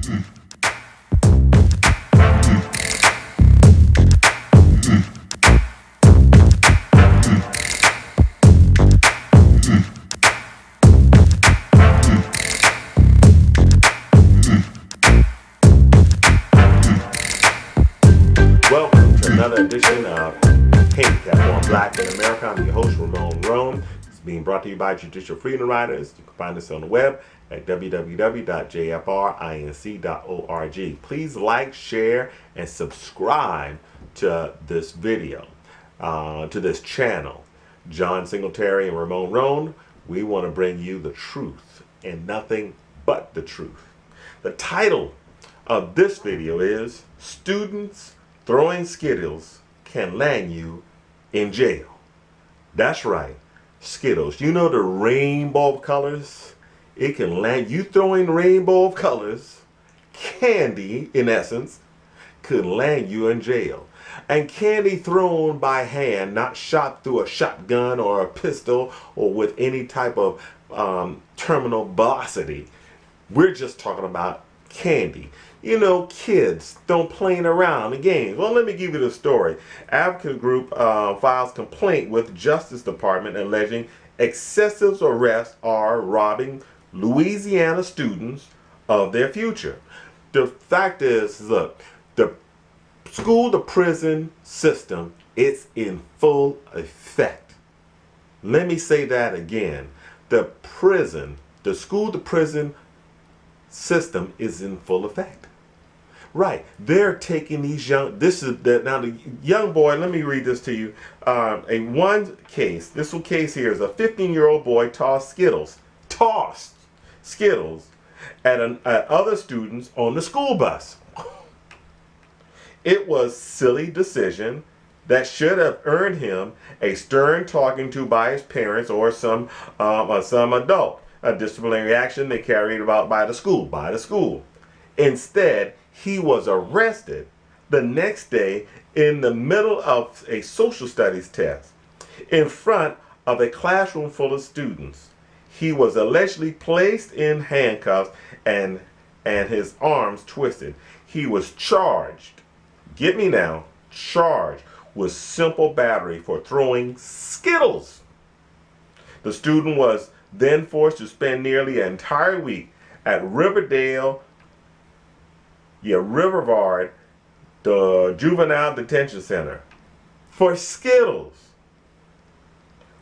Welcome to another edition of Handicap on Black in America. I'm your host, Ramon Rome. It's being brought to you by Judicial Freedom Riders. You can find us on the web at www.jfrinc.org. Please like, share, and subscribe to this video, to this channel. John Singletary and Ramon Rome, we want to bring you the truth and nothing but the truth. The title of this video is Students Throwing Skittles Can Land You in Jail. That's right, Skittles. You know the rainbow of colors? It can land you throwing rainbow of colors. Candy, in essence, could land you in jail. And candy thrown by hand, not shot through a shotgun or a pistol or with any type of terminal velocity. We're just talking about candy. You know, kids don't playing around in games. Well, let me give you the story. Advocate group files complaint with Justice Department alleging excessive arrests are robbing Louisiana students of their future. The fact is, look, the school-to-prison system, it's in full effect. Let me say that again. The school-to-prison system is in full effect. Right, they're taking these young. Now the young boy. Let me read this to you. This case here is a 15-year-old boy tossed Skittles at other students on the school bus. It was a silly decision that should have earned him a stern talking to by his parents or some adult. A disciplinary action they carried about by the school. Instead, he was arrested the next day in the middle of a social studies test in front of a classroom full of students. He was allegedly placed in handcuffs and his arms twisted. He was charged, get me now, charged with simple battery for throwing Skittles. The student was then forced to spend nearly an entire week at Rivarde Juvenile Detention Center for Skittles,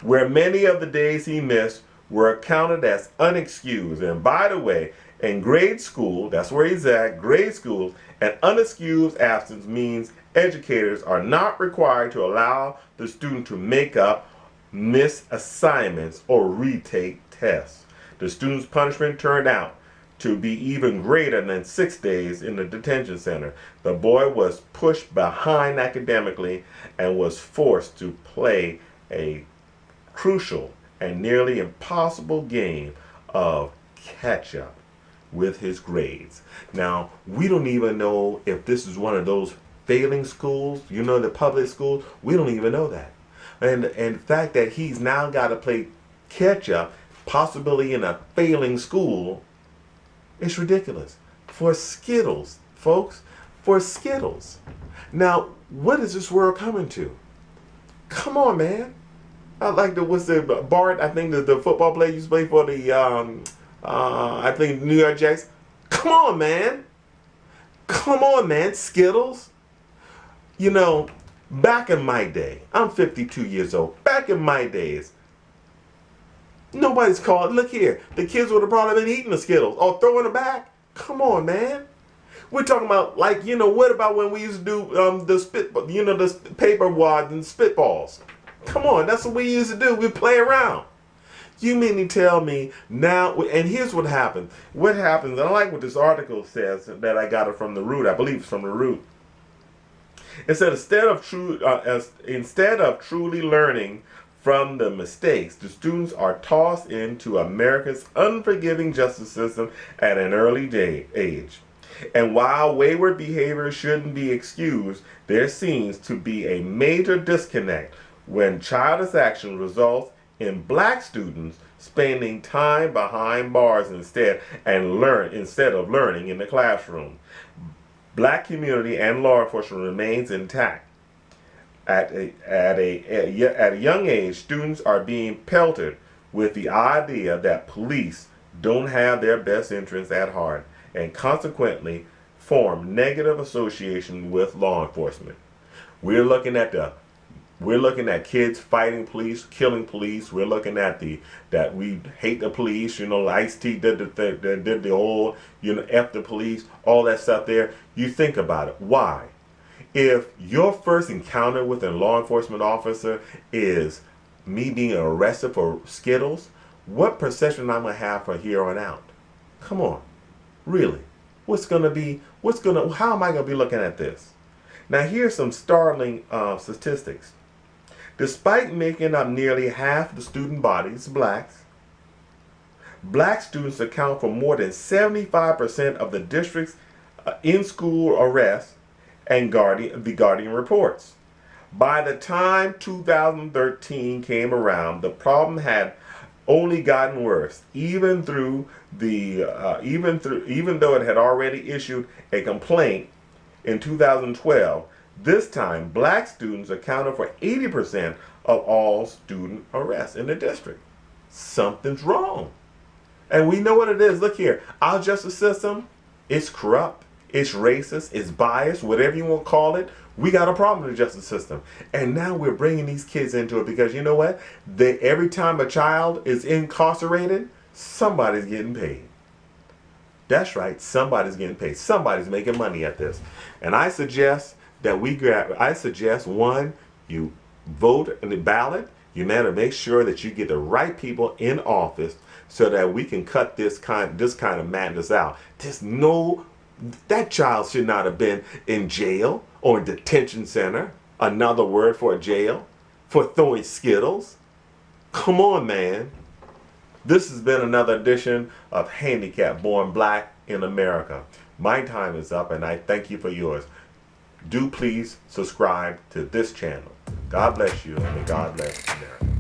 where many of the days he missed were counted as unexcused. And by the way, in grade school, that's where he's at, grade school, an unexcused absence means educators are not required to allow the student to make up missed assignments or retake tests. The student's punishment turned out to be even greater than 6 days in the detention center. The boy was pushed behind academically and was forced to play a crucial and nearly impossible game of catch-up with his grades. Now, we don't even know if this is one of those failing schools, you know, the public schools. We don't even know that. And the fact that he's now got to play catch-up, possibly in a failing school, it's ridiculous. For Skittles, folks, for Skittles. Now, what is this world coming to? Come on, man. I like Bart, I think the football player used to play for the, I think New York Jets. Come on, man. Come on, man, Skittles. You know, back in my day, I'm 52 years old. Back in my days, nobody's called. Look here, the kids would have probably been eating the Skittles or throwing them back. Come on, man. We're talking about, like, you know, what about when we used to do the paper wads and spitballs? Come on, that's what we used to do. We play around. You mean to tell me now? And here's what happened. What happens? I like what this article says that I got it from the Root. I believe it's from the Root. It said instead of truly learning from the mistakes, the students are tossed into America's unforgiving justice system at an early age. And while wayward behavior shouldn't be excused, there seems to be a major disconnect when childish action results in black students spending time behind bars instead of learning in the classroom. Black community and law enforcement remains intact. At a young age, students are being pelted with the idea that police don't have their best interests at heart and consequently form negative association with law enforcement. We're looking at kids fighting police, killing police. We're looking at that we hate the police. You know, Ice-T did the whole, F the police, all that stuff there. You think about it. Why? If your first encounter with a law enforcement officer is me being arrested for Skittles, what perception I'm gonna have from here on out? Come on, really? How am I gonna be looking at this? Now here's some startling statistics. Despite making up nearly half the student bodies, blacks, black students account for more than 75% of the district's in-school arrests and Guardian reports. By the time 2013 came around, the problem had only gotten worse, even though it had already issued a complaint in 2012. This time, black students accounted for 80% of all student arrests in the district. Something's wrong. And we know what it is. Look here, our justice system, it's corrupt, it's racist, it's biased, whatever you want to call it. We got a problem with the justice system. And now we're bringing these kids into it because you know what? Every time a child is incarcerated, somebody's getting paid. That's right, somebody's getting paid. Somebody's making money at this. And I suggest that one, you vote in the ballot. You better make sure that you get the right people in office so that we can cut this kind of madness out. That child should not have been in jail or in detention center, another word for a jail, for throwing Skittles. Come on, man. This has been another edition of Handicap Born Black in America. My time is up and I thank you for yours. Do please subscribe to this channel. God bless you and may God bless America.